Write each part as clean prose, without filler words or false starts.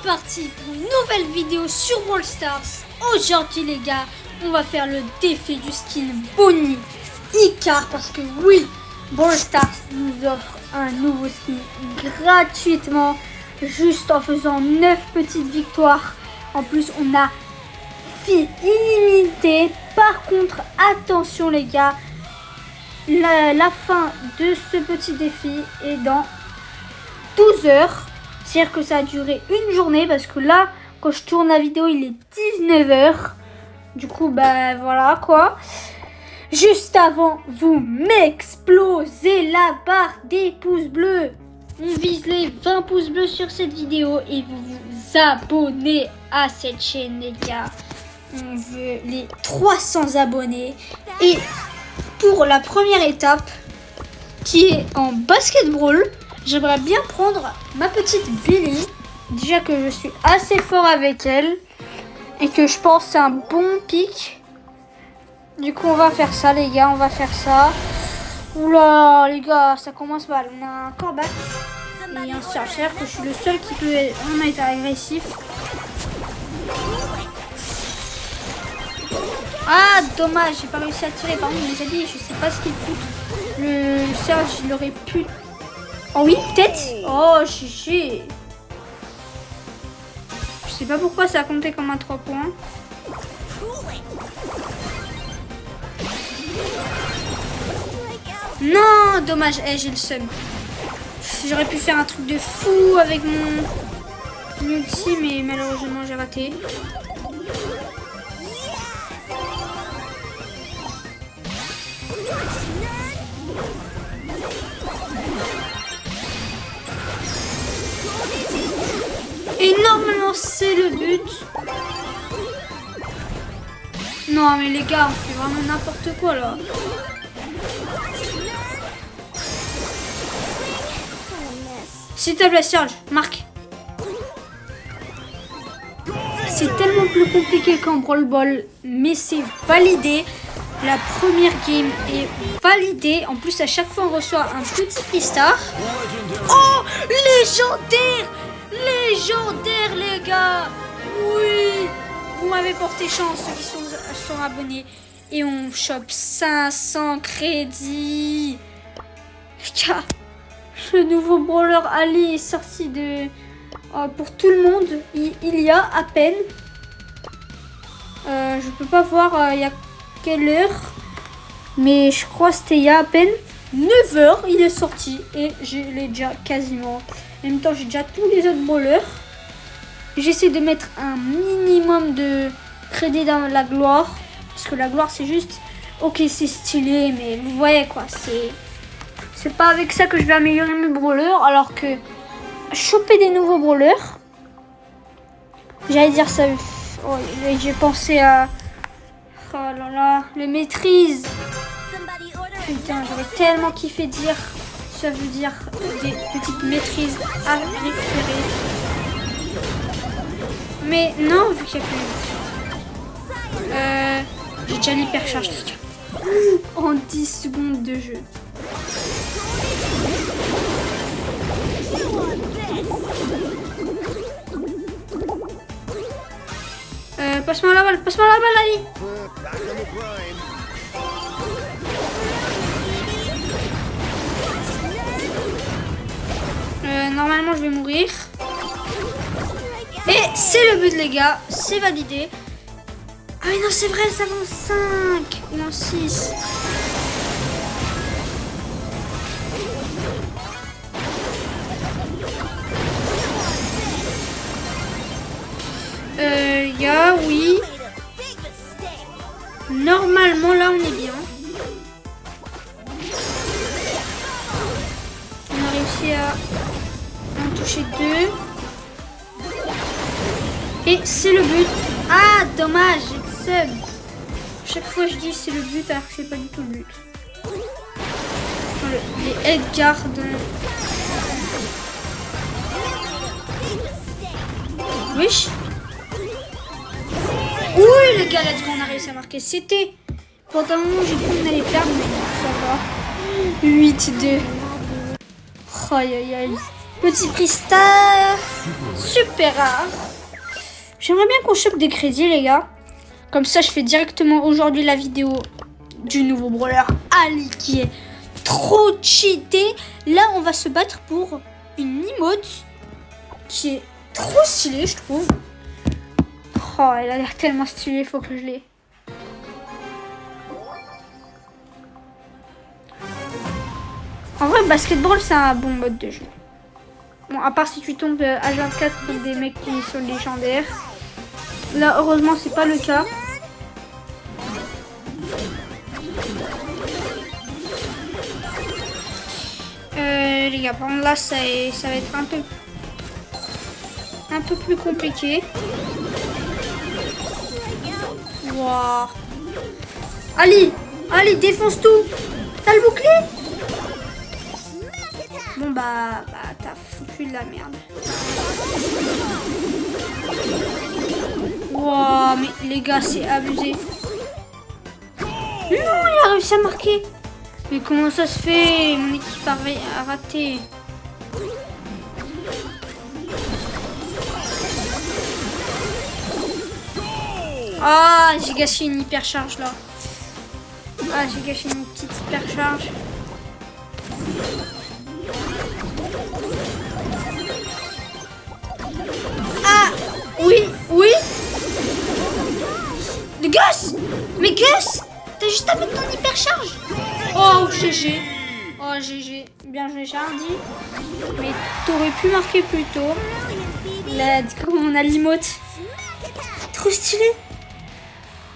parti pour une nouvelle vidéo sur Brawl Stars. Aujourd'hui les gars, on va faire le défi du skin Bonnie Icar parce que oui, Brawl Stars nous offre un nouveau skin gratuitement juste en faisant 9 petites victoires. En plus on a vie illimitée. Par contre attention les gars, la fin de ce petit défi est dans 12 heures. C'est-à-dire que ça a duré une journée parce que là, quand je tourne la vidéo, il est 19 heures. Du coup, bah voilà quoi. Juste avant, vous m'explosez la barre des pouces bleus. On vise les 20 pouces bleus sur cette vidéo et vous vous abonnez à cette chaîne les gars. On veut les 300 abonnés. Et pour la première étape, qui est en basketball, j'aimerais bien prendre ma petite Billy. Déjà que je suis assez fort avec elle. Et que je pense que c'est un bon pic. Du coup on va faire ça les gars, on va faire ça. Oula les gars, ça commence mal. On a un corbac et un searcher que je suis le seul qui peut vraiment être agressif. Ah dommage, j'ai pas réussi à tirer. Par contre les alliés, je sais pas ce qu'ils foutent. Le Serge il aurait pu... Oh oui, peut-être. Oh, chichi. Je sais pas pourquoi ça a compté comme un 3 points. Non, dommage. J'ai le seum. J'aurais pu faire un truc de fou avec mon ulti, mais malheureusement, j'ai raté. Et normalement c'est le but. Non mais les gars, on fait vraiment n'importe quoi là. S'il te plaît Serge, marque. C'est tellement plus compliqué qu'en Brawl Ball, mais c'est validé. La première game est validée. En plus à chaque fois on reçoit un petit pistar. Oh, légendaire! Légendaire les gars. Oui, vous m'avez porté chance ceux qui sont abonnés. Et on chope 500 crédits. Car le nouveau brawler Ali est sorti de pour tout le monde. Il y a à peine je peux pas voir il y a quelle heure, mais je crois que c'était il y a à peine 9 heures. Il est sorti et je l'ai déjà quasiment. En même temps, j'ai déjà tous les autres brawlers. J'essaie de mettre un minimum de crédit dans la gloire. Parce que la gloire, c'est juste... Ok, c'est stylé, mais vous voyez quoi. C'est pas avec ça que je vais améliorer mes brawlers. Alors que choper des nouveaux brawlers... J'allais dire ça... Oh, j'ai pensé à... Oh là là, les maîtrises. Putain, j'aurais tellement kiffé dire... Ça veut dire des petites maîtrises à récupérer. Mais non, vu qu'il n'y a plus. J'ai déjà l'hypercharge en 10 secondes de jeu. Passe-moi la balle, Ali. Normalement je vais mourir. Et c'est le but les gars, c'est validé. Ah mais non c'est vrai, ça va en 5 ou en 6. Oui. Normalement là on est bien. On a réussi à en toucher 2. Et c'est le but. Ah, dommage, j'ai le seum. Chaque fois je dis c'est le but alors que c'est pas du tout le but. Les Edgar de... Wesh. Oui les gars, let's go, on a réussi à marquer. C'était... Pendant un moment j'ai cru qu'on allait perdre, mais ça va. 8-2. Aïe aïe aïe. Petit prix star. Super rare. J'aimerais bien qu'on chope des crédits, les gars. Comme ça, je fais directement aujourd'hui la vidéo du nouveau brawler Ali qui est trop cheaté. Là, on va se battre pour une emote qui est trop stylée, je trouve. Oh, elle a l'air tellement stylée, faut que je l'ai. En vrai, basketball, c'est un bon mode de jeu. Bon, à part si tu tombes H24 contre des mecs qui sont légendaires. Là, heureusement, c'est pas le cas. Les gars, par contre, là, ça va être un peu plus compliqué. Wow. Ali, défonce tout. T'as le bouclier? Bon, bah t'as foutu de la merde. Wow, mais les gars, c'est abusé. Non, il a réussi à marquer. Mais comment ça se fait? Mon équipe a raté. Ah, j'ai gâché une hypercharge là. Ah, j'ai gâché une petite hypercharge. Ah, oui. De Gus! Mais Gus! T'as juste à mettre ton hypercharge. Oh, GG. Oh, GG. Bien joué, Jardy. Mais t'aurais pu marquer plus tôt. Là, on a l'emote. Trop stylé.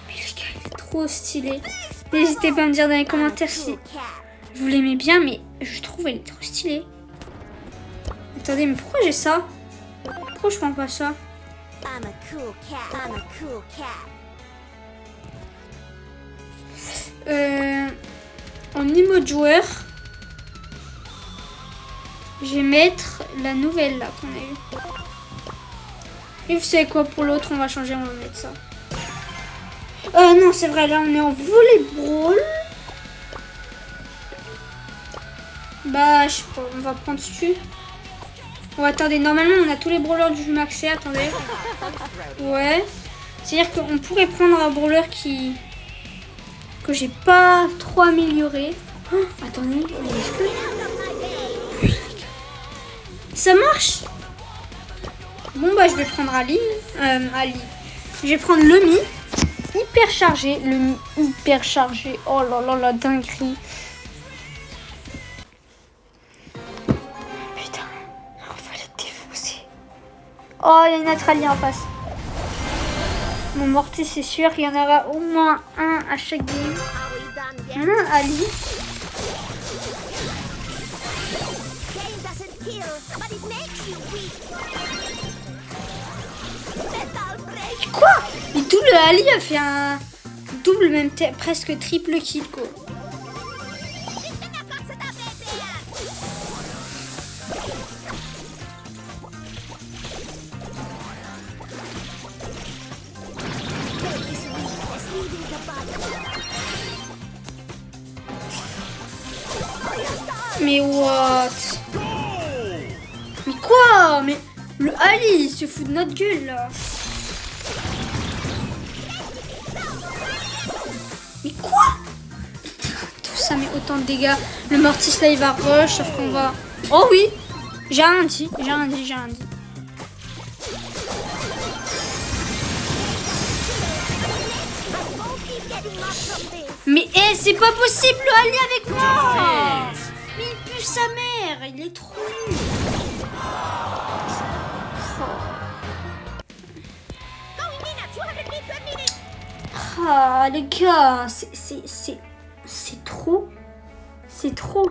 Mais le gars, il est trop stylé. N'hésitez pas à me dire dans les commentaires si vous l'aimez bien, mais je trouve elle est trop stylée. Attendez, mais pourquoi j'ai ça? Pourquoi je prends pas ça? En emote joueur, je vais mettre la nouvelle là qu'on a eue. Et vous savez quoi, pour l'autre on va changer, on va mettre ça. Non, c'est vrai, là on est en volleyball. Bah, je sais pas, on va prendre celui. Oh, attendez, normalement on a tous les brawlers du jeu maxé, attendez. Ouais. C'est-à-dire qu'on pourrait prendre un brawler que j'ai pas trop amélioré. Oh, attendez, est-ce que... ça marche? Bon bah je vais prendre Ali. Je vais prendre le Mi. Hyper chargé. Le Mi hyper chargé. Oh là là la dinguerie. Putain, on va le défoncer. Oh, il y a une autre Ali en face. Mon mortier, c'est sûr qu'il y en aura au moins un à chaque game. Ali. Quoi? Mais tout le Ali a fait un double, même presque triple kill quoi. Mais what? Mais quoi? Mais le Ali il se fout de notre gueule là. Mais quoi? Tout ça met autant de dégâts. Le Mortis là il va rush sauf qu'on va... Oh oui. J'ai rien dit. Mais c'est pas possible le Ali avec moi. Mais il pue sa mère. Il est trop nul. Ah les gars, c'est trop. C'est trop.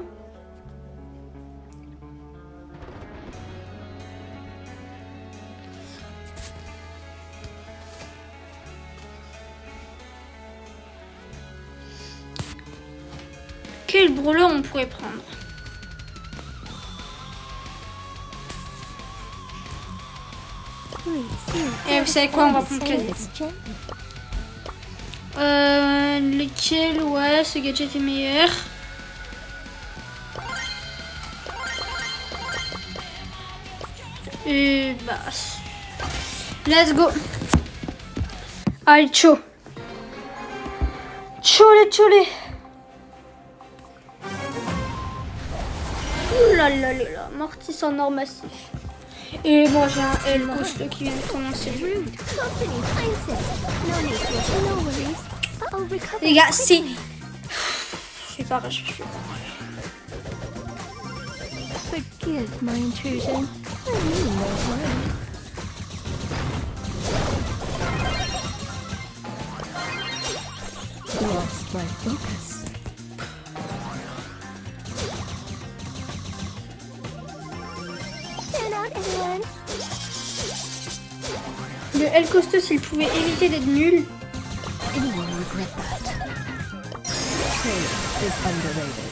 Quel brawler on pourrait prendre? Et vous savez quoi, on va prendre quel? Lequel? Ouais, ce gadget est meilleur. Et bah... Let's go. Allez, chaud. Chole, chole. Ouh là là là là. Mortis en or massif. Et moi j'ai un L costaud qui vient de commencer le jeu. Les gars, c'est... Je fais pas rage, je fais pas rage. Forgive my intrusion. I mean no harm. Lost my focus. Stand out, everyone. Le L costaud, s'il pouvait éviter d'être nul. Anyone regret that? Trade is underrated.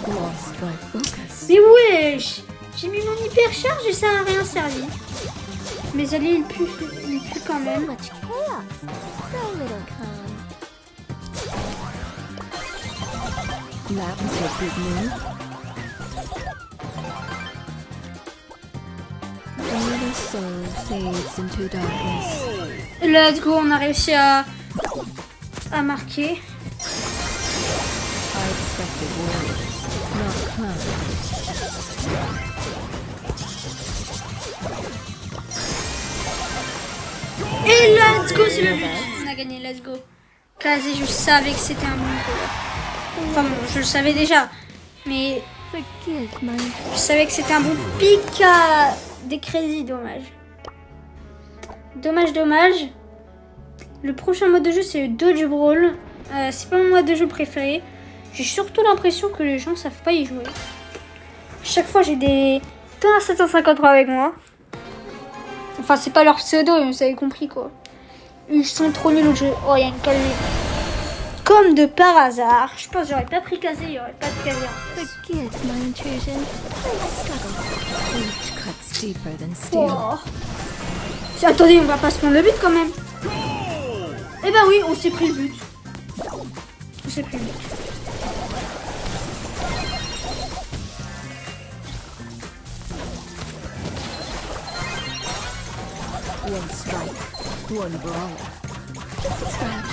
Lost my focus. Mais wesh, j'ai mis mon hypercharge et ça n'a rien servi. Mes alliés, ils puent quand même. Much chaos. So little calm. That was a big move. Another soul fades into darkness. Let's go, on a réussi à marquer. I expected warriors, not clowns. Et let's go, c'est le but. On a gagné, let's go. Kazé, je savais que c'était un bon coup. Enfin bon, je le savais déjà. Mais Forgive my je savais que c'était un bon pic à des crédits, dommage. Dommage. Le prochain mode de jeu, c'est le Dodge Brawl. C'est pas mon mode de jeu préféré. J'ai surtout l'impression que les gens savent pas y jouer. Chaque fois, j'ai des Tonnerre 753 avec moi. Enfin, c'est pas leur pseudo, vous avez compris quoi. Ils sont trop nuls au jeu. Oh, il y a une calée. Comme de par hasard. Je pense que j'aurais pas pris Kazé, il y aurait pas de Kazé. forgive my intrusion. I struggle. Each cuts deeper than steel. Oh. Attendez, on va pas se prendre le but quand même. Eh ben oui, on s'est pris le but. On s'est pris le but. One strike, one brawl. Just a scratch.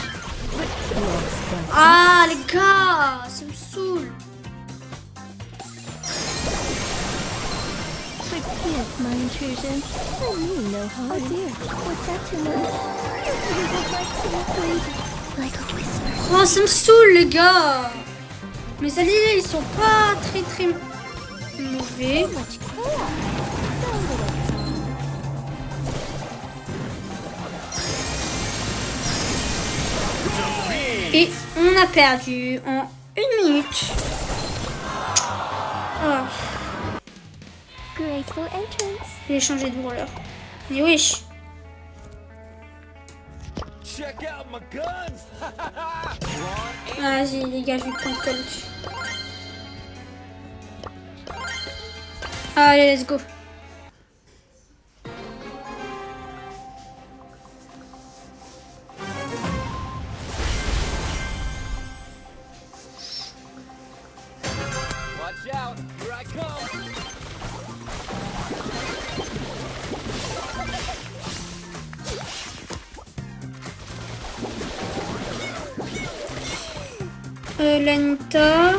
Lost my Ah les gars, ça me saoule. forgive my intrusion. I mean no harm. Oh dear, what's that to me? You would like to breathe like a whisper. Oh, ça me saoule les gars. Mes alliés, ils sont pas très mauvais. Much chaos. So little. Et on a perdu en 1 minute. Oh, Graceful entrance. j'ai changé de rouleur. Mais wesh. Check out my guns! Vas-y les gars, je vais prendre Colt. Allez, let's go. Watch out, here I come! Lanita.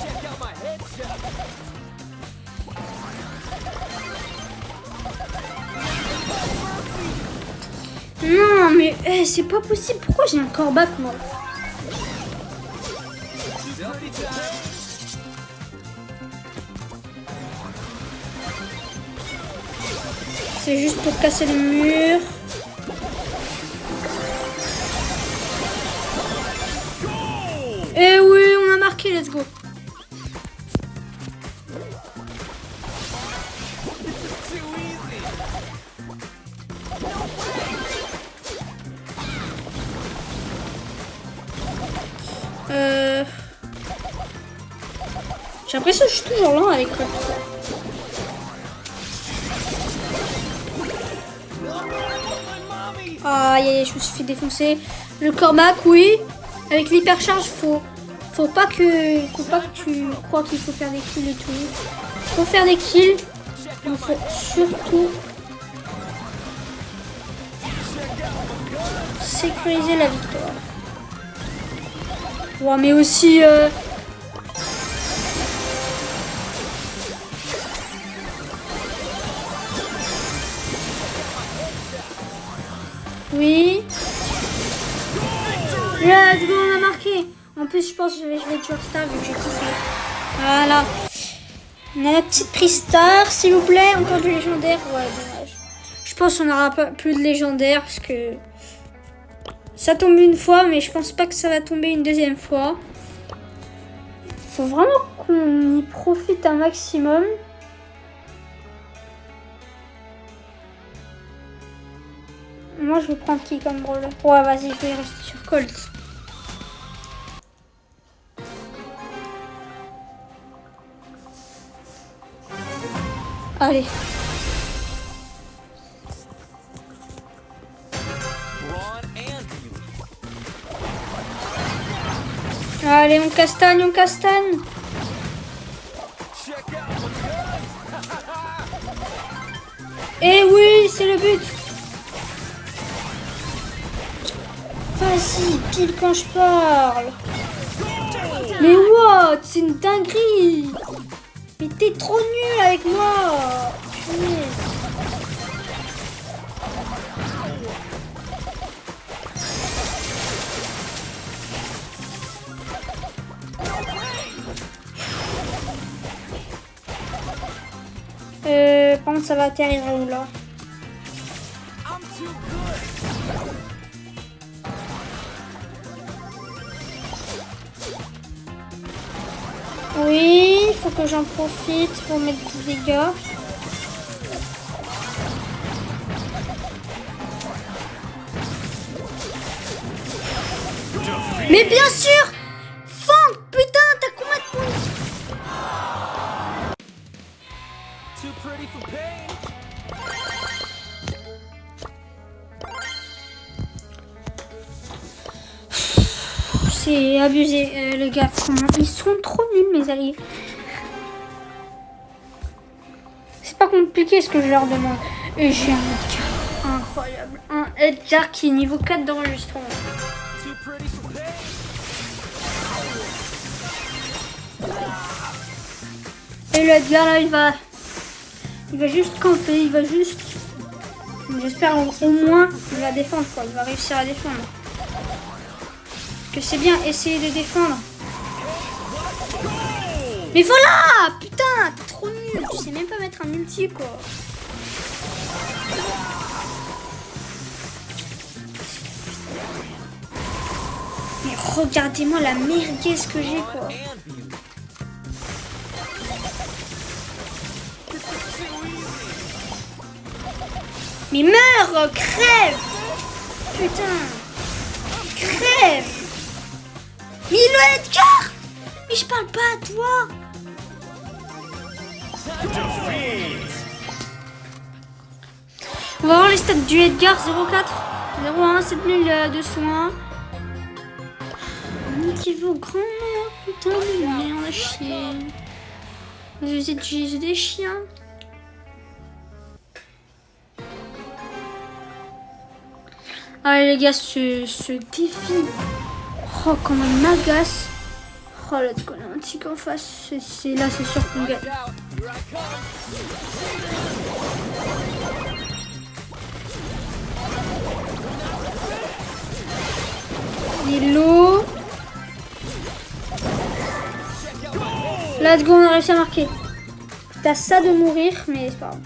Check out my headshot! Non mais c'est pas possible. Pourquoi j'ai un corbac moi? Selfie time! C'est juste pour casser le mur. Eh oui, on a marqué, let's go. Too easy! J'ai l'impression que je suis toujours lent avec Colt. Aïe, aïe, je me suis fait défoncer. Le corbac, oui. Avec l'hypercharge, faut Faut pas que tu crois qu'il faut faire des kills et tout. Faut faire des kills. Il faut surtout sécuriser la victoire. Ouais, mais aussi oui. Let's go, on a marqué. En plus, je pense que je vais tuer Star vu que j'ai kiffé. Voilà. On a la petite prise star, s'il vous plaît. Encore du légendaire. Ouais, dommage. Je pense qu'on n'aura pas plus de légendaire parce que ça tombe une fois, mais je pense pas que ça va tomber une deuxième fois. Faut vraiment qu'on y profite un maximum. Moi, je vais prendre qui comme brawler? Ouais, vas-y, je vais rester sur Colt. Allez. Allez, on castagne, on castagne. Eh oui, c'est le but. Vas-y, pile quand je parle. Mais what? C'est une dinguerie. Mais t'es trop nul avec moi. Punaise. Par contre, ça va atterrir où là? Oui, il faut que j'en profite pour mettre des dégâts. Mais bien sûr! Fang, putain, t'as combien de points? C'est abusé, les gars. Ils sont trop nuls, mes alliés. C'est pas compliqué ce que je leur demande. Et j'ai un Edgar incroyable. Un Edgar qui est niveau 4 d'enregistrement. Et le Edgar là, il va juste camper. Il va juste... J'espère au moins il va défendre quoi. Il va réussir à défendre. Que c'est bien essayer de défendre. Mais voilà! Putain, t'es trop nul. Tu sais même pas mettre un ulti quoi. Mais regardez-moi la merguez que j'ai quoi. Mais meurs! Crève! Putain! Crève! Mais le Edgar! Mais je parle pas à toi! On va voir les stats du Edgar 04 01 7201. Niveau grand-mère, putain de merde à chier. Vous êtes juste des chiens. Allez les gars, ce défi. Oh comment il m'agace. Oh let's go, un tic en face. C'est là, c'est sûr qu'on gagne. Hello. Let's go, on a réussi à marquer. T'as ça de mourir, mais c'est pas grave.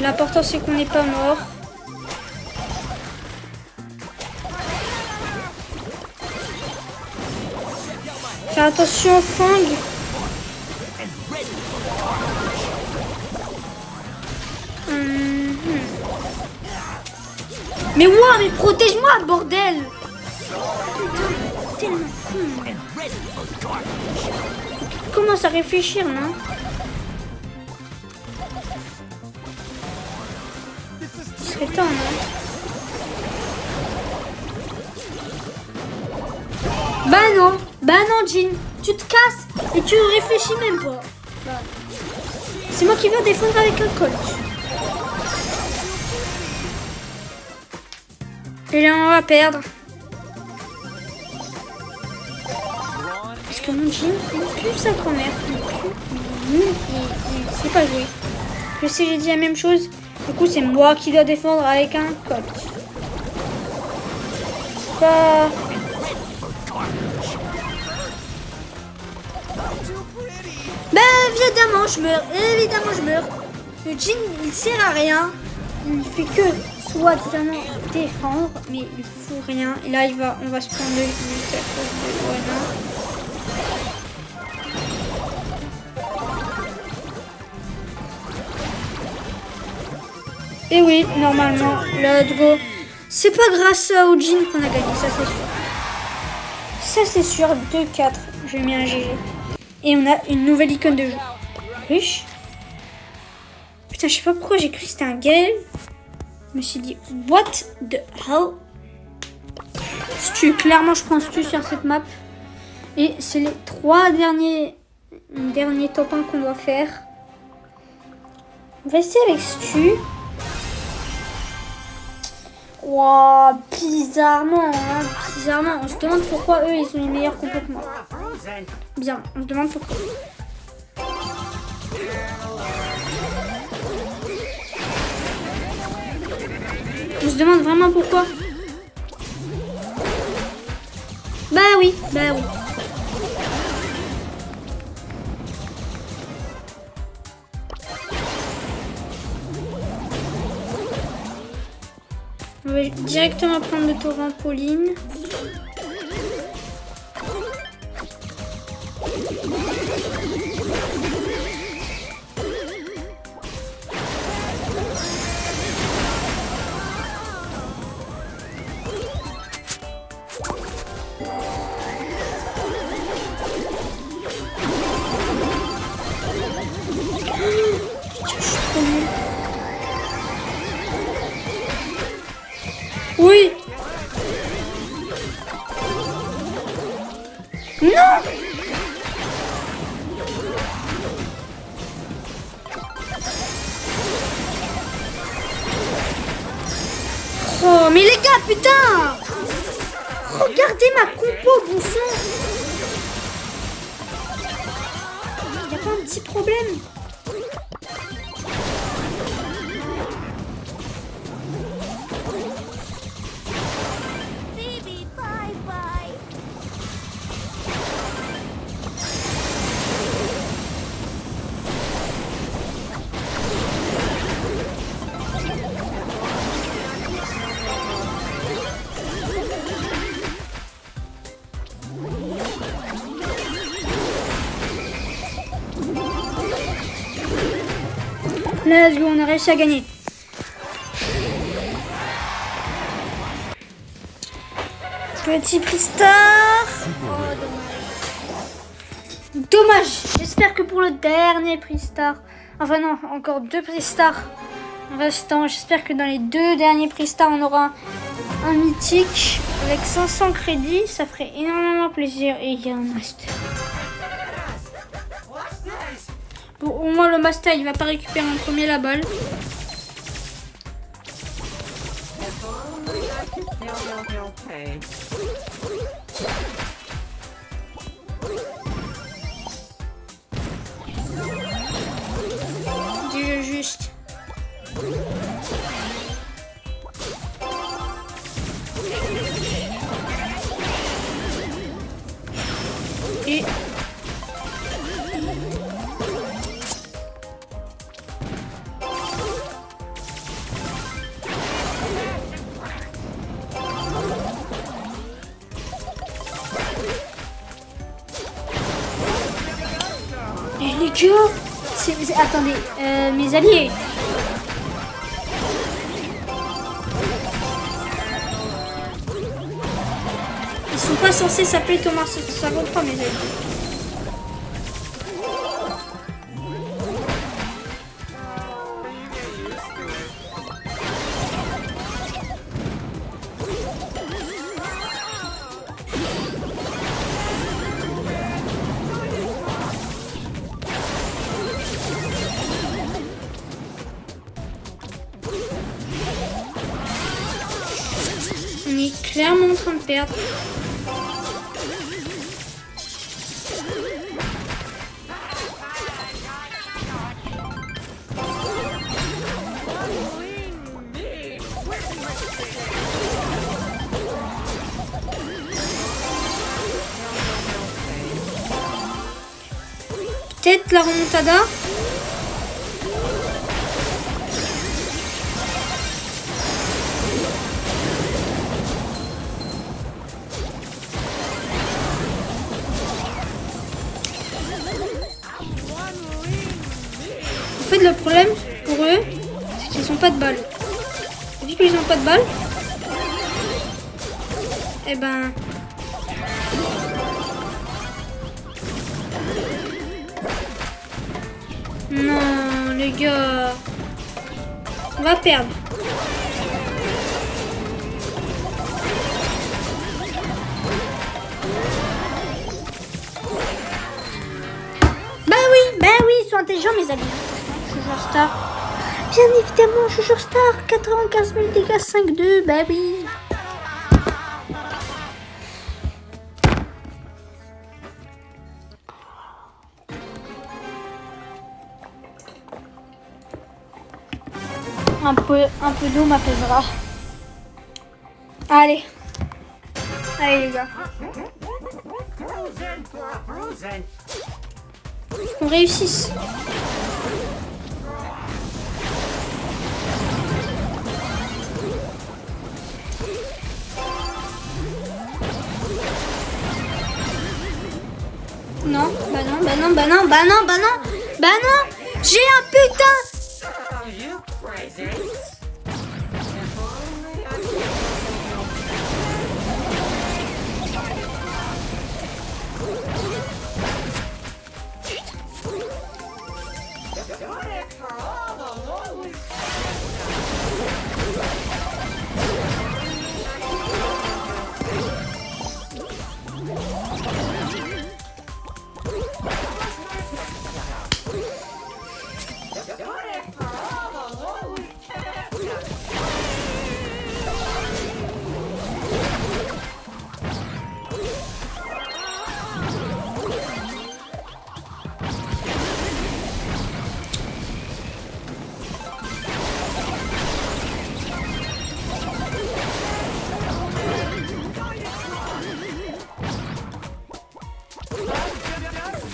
L'important c'est qu'on n'est pas mort. Fais attention au Fang. Mais ouah, mais protège-moi, bordel! Putain, tellement con. Commence à réfléchir, non? serait temps, non? Bah non, Jean, tu te casses et tu réfléchis même pas. Bah. C'est moi qui veux défendre avec un colt. Et là, on va perdre. Parce que mon Jean, il pue sa grand-mère. Il sait pas jouer. Je sais, j'ai dit la même chose. Du coup, c'est moi qui dois défendre avec un colt. Bah... Bah évidemment je meurs, Le Jean il sert à rien. Il fait que soi-disant défendre, mais il fout rien. Et là on va se prendre le juste à cause de Loana. Et oui, normalement, let's go. C'est pas grâce au Jean qu'on a gagné, ça c'est sûr. Ça c'est sûr, 2-4. J'ai mis un GG. Et on a une nouvelle icône de jeu. Riche. Putain, je sais pas pourquoi j'ai cru que c'était un game. Je me suis dit, what the hell? Stu, clairement je prends Stu sur cette map. Et c'est les 3 derniers top 1 qu'on doit faire. On va essayer avec Stu. Wow, bizarrement, on se demande pourquoi eux ils sont les meilleurs complètement. Bien, on se demande pourquoi. On se demande vraiment pourquoi. Bah oui. On va directement prendre le torrent Pauline. Oui. Non. Oh, mais les gars, putain. Regardez ma compo, bouffon. Y'a pas un petit problème? Let's go, on a réussi à gagner. Petit prix star. Oh, dommage. J'espère que pour le dernier prix star, enfin non, encore 2 prix stars restants. J'espère que dans les 2 derniers prix stars, on aura un mythique avec 500 crédits. Ça ferait énormément plaisir. Et il y a un master. Bon, au moins le master il va pas récupérer en premier la balle. Dis-le juste. Et les gars, attendez, mes alliés. Ils sont pas censés s'appeler Thomas 53, mes alliés. est clairement en train de perdre. Peut-être la remontada. En fait, le problème pour eux, c'est qu'ils n'ont pas de balles. Vu qu'ils n'ont pas de balles, eh ben... Non, les gars. On va perdre. Bah oui, ils sont intelligents mes amis. Jugeur Star. Bien évidemment, Jugeur Star. 95 000 dégâts, 5-2, bah oui. Un peu d'eau m'apaisera. Allez. Allez les gars. On réussisse. Non, bah non, bah non, bah non, bah non, bah non, bah non. J'ai un putain. Are you crazy?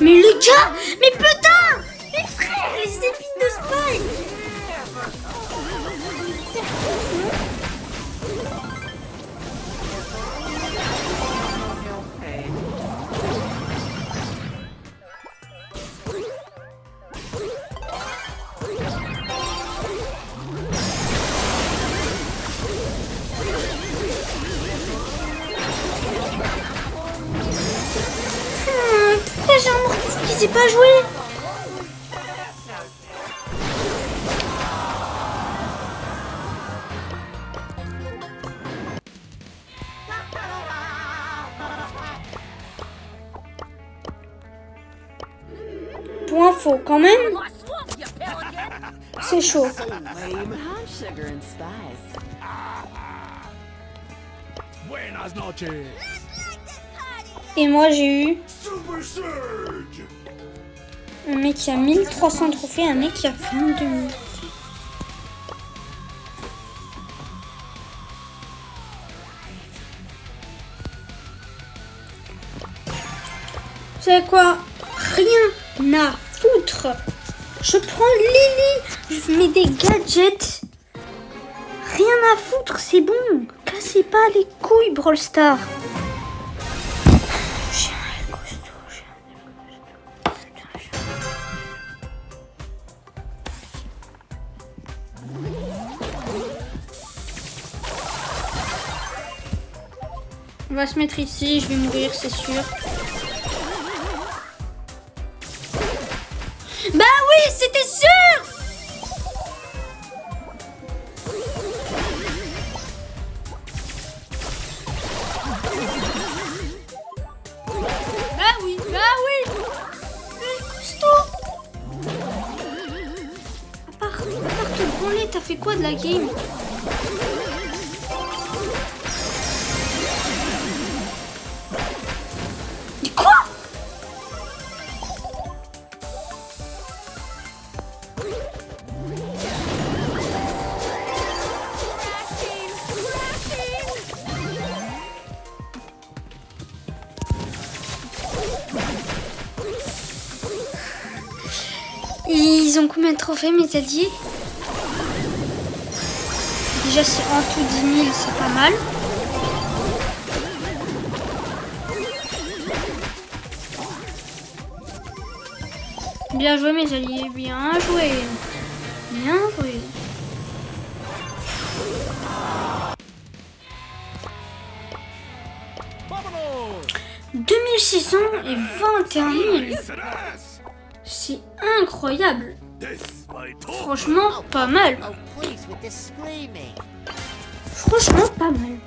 Mais les gars, mais putain, mes frères, les épines de Spike. Pourquoi j'ai un mortis qui sait pas jouer? Pour info, quand même, c'est chaud. I'm sugar and spice. Buenas noches. Et moi, j'ai eu un mec qui a 1300 trophées, un mec qui a 22 000. Vous savez quoi? Rien à foutre. Je prends Lily, je mets des gadgets. Rien à foutre, c'est bon. Cassez pas les couilles, Brawl Stars. On va se mettre ici, je vais mourir, c'est sûr. Bah oui, c'était sûr! Bah oui, bah oui! Stop! À part te branler, t'as fait quoi de la game? Ils ont combien de trophées, mes alliés? Déjà, c'est en tout 10 000, c'est pas mal. Bien joué, mes alliés. Bien joué. Bien joué. Vámonos! 2600 et 21 000. C'est incroyable. This my talk. Franchement, pas mal. Oh, please, with this screaming. Franchement, pas mal.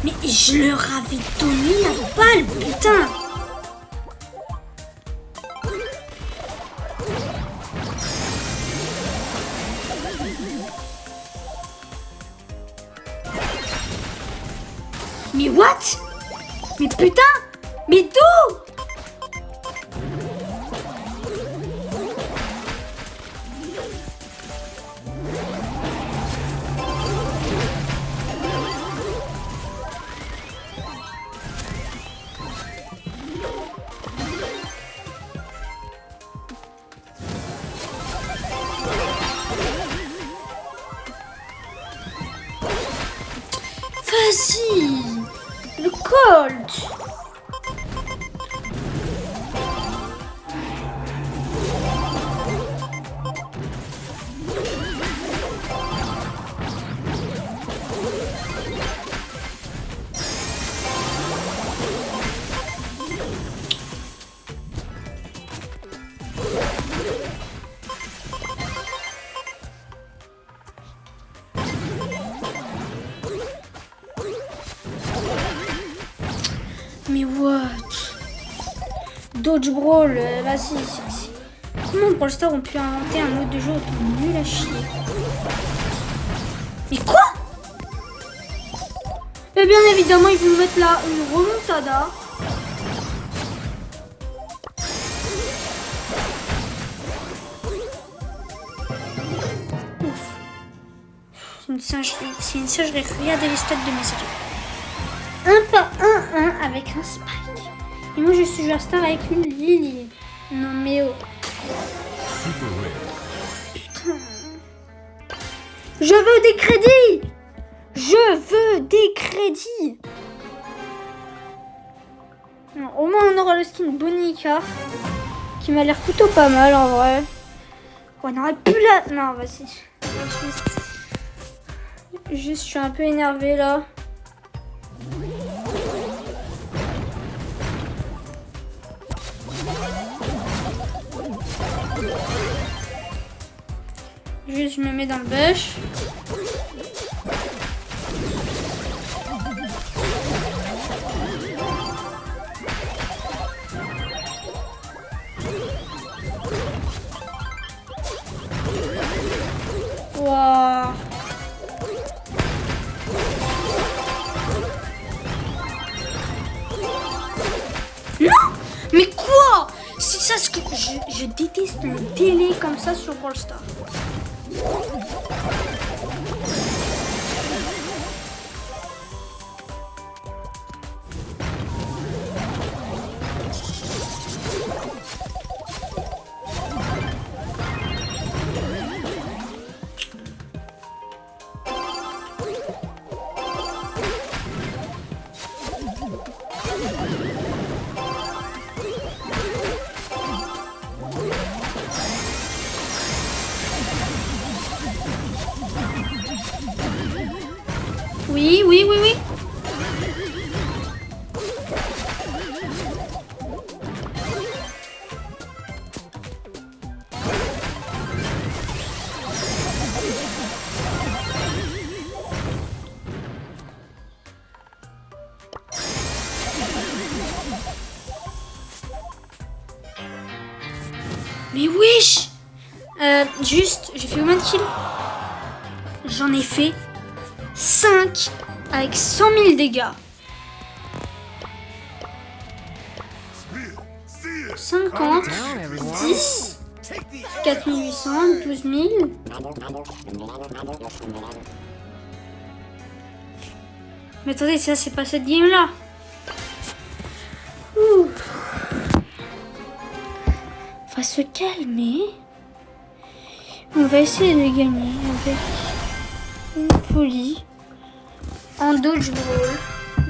Mais je leur avais donné la balle, putain! Mais what? Mais putain! Mais d'où? Vas-y! Le Colt! Mais what? Dodge Brawl, vas-y. Comment pour l'instant on peut inventer un mode de jeu autant nul à chier? Mais quoi? Et bien évidemment, ils vont mettre là une remontada. Ouf. C'est une singerie. C'est une singerie. Regardez les stats de mes singeries. 1 par 1 avec un Spike. Et moi je suis joueur star avec une Lily. Non mais oh. Putain. Je veux des crédits. Je veux des crédits. Non, au moins on aura le skin Bonica. Qui m'a l'air plutôt pas mal en vrai. On aurait pu la... Non vas-y. Juste je suis un peu énervée là. Juste, je me mets dans le bush. Wow. Non! Mais quoi? C'est ça ce que je déteste le délai comme ça sur Brawl Stars. Oui, oui, oui, oui. Mais wesh. Juste, j'ai fait combien de kills? J'en ai fait 5 avec 100 000 dégâts. 50, 10, 4800, 12 000. Mais attendez, ça c'est pas cette game là. On va se calmer. On va essayer de gagner avec une poly en dodgeball.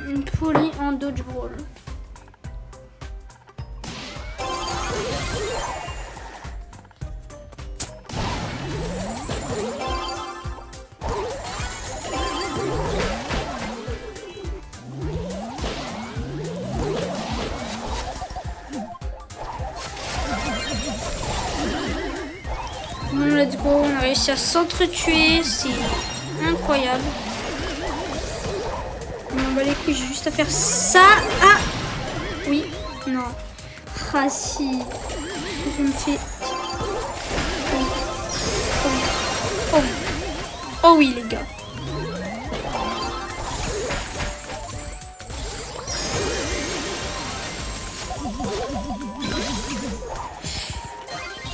Une poly en dodgeball. Bon, let's go, on a réussi à s'entretuer, c'est incroyable. On va les couilles, j'ai juste à faire ça. Ah oui, non. Ah si, je me fais... Oh oui les gars.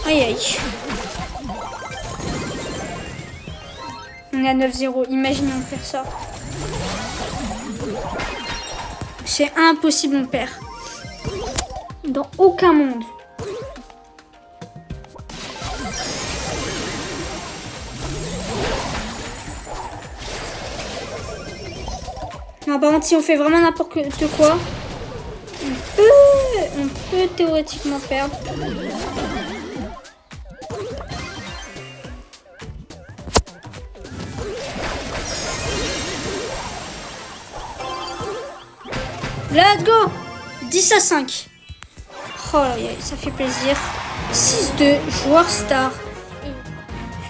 Aïe aïe. On est à 9-0, imaginons faire ça. C'est impossible, on perd. Dans aucun monde. Non, par contre, si on fait vraiment n'importe quoi, on peut théoriquement perdre. Let's go! 10-5. Oh là là, ça fait plaisir. 6-2, joueur star.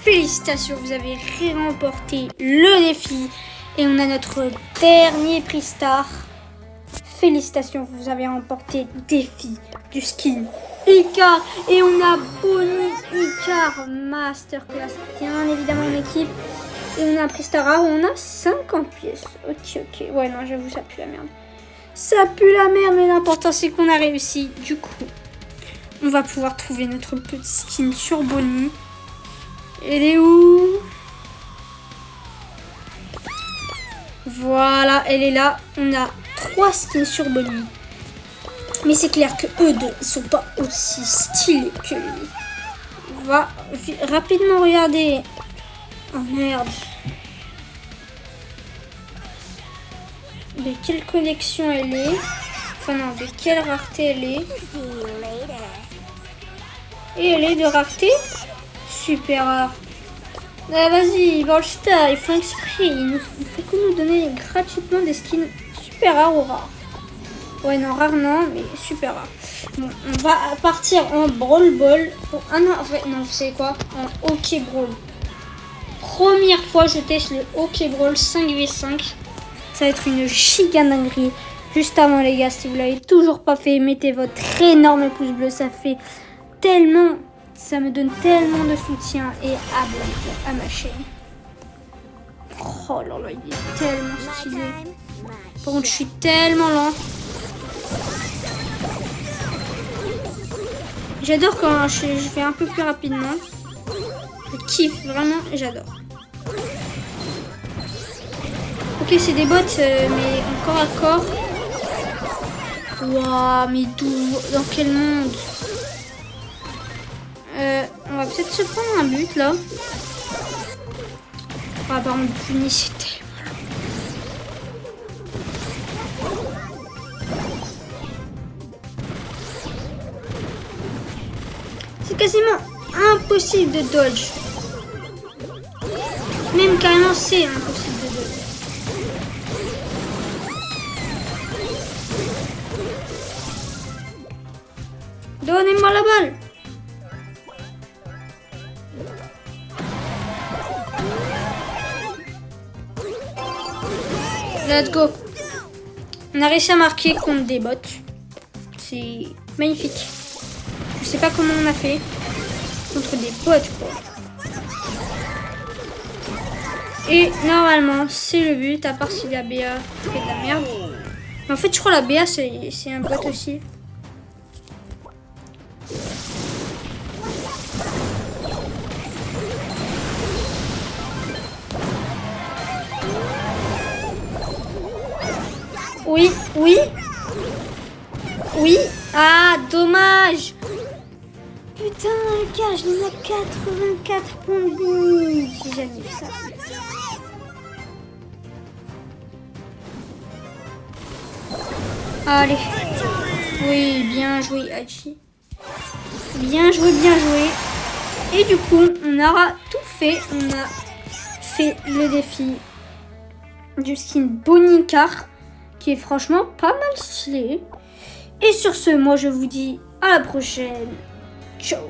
Félicitations, vous avez remporté le défi. Et on a notre dernier prix star. Félicitations, vous avez remporté le défi du skin Icar. Et on a Bonnie Icar Masterclass. Bien évidemment une équipe. Et on a un prix star rare où on a 50 pièces. Ok. Ouais, non, j'avoue, ça pue la merde. Ça pue la merde, mais l'important c'est qu'on a réussi. Du coup, on va pouvoir trouver notre petit skin sur Bonnie. Elle est où? Voilà, elle est là. On a 3 skins sur Bonnie. Mais c'est clair que eux deux, ils sont pas aussi stylés que lui. On va rapidement regarder. Oh merde. De quelle collection elle est? Enfin non, de quelle rareté elle est? Et elle est de rareté super rare. Ah, vas-y, Ballstar, ils font exprès. Il faut que nous donner gratuitement des skins super rares ou rares. Ouais, non, rare non, mais super rare. Bon, on va partir en Brawl Ball. Ah non, en fait, non, vous savez quoi? En Hockey Brawl. Première fois, je teste le Hockey Brawl 5v5. Ça va être une giga dinguerie. Juste avant les gars, si vous l'avez toujours pas fait, mettez votre énorme pouce bleu. Ça fait tellement, ça me donne tellement de soutien. Et abonnez-vous à ma chaîne. Oh là là, il est tellement stylé. Par contre, je suis tellement lent. J'adore quand je fais un peu plus rapidement. Je kiffe vraiment et j'adore. Ok, c'est des bots, mais encore à corps. Waouh, mais d'où? Dans quel monde? On va peut-être se prendre un but là. Ah bah on punit, c'est tellement long. C'est quasiment impossible de dodge. Même carrément c'est impossible de dodge. Donnez-moi la balle. Let's go. On a réussi à marquer contre des bots. C'est magnifique. Je sais pas comment on a fait. contre des potes, quoi. Et normalement, c'est le but, à part si la BA fait de la merde. Mais en fait, je crois que la BA, c'est un pote aussi. Oui, oui. Oui. Ah, dommage. Putain, le gars, je l'ai à 84 points de vie. J'ai jamais vu ça. Allez. Oui, bien joué, Hachi. Bien joué, bien joué. Et du coup, on aura tout fait. On a fait le défi du skin Bonnie Car, qui est franchement pas mal stylé. Et sur ce, moi je vous dis à la prochaine. Ciao.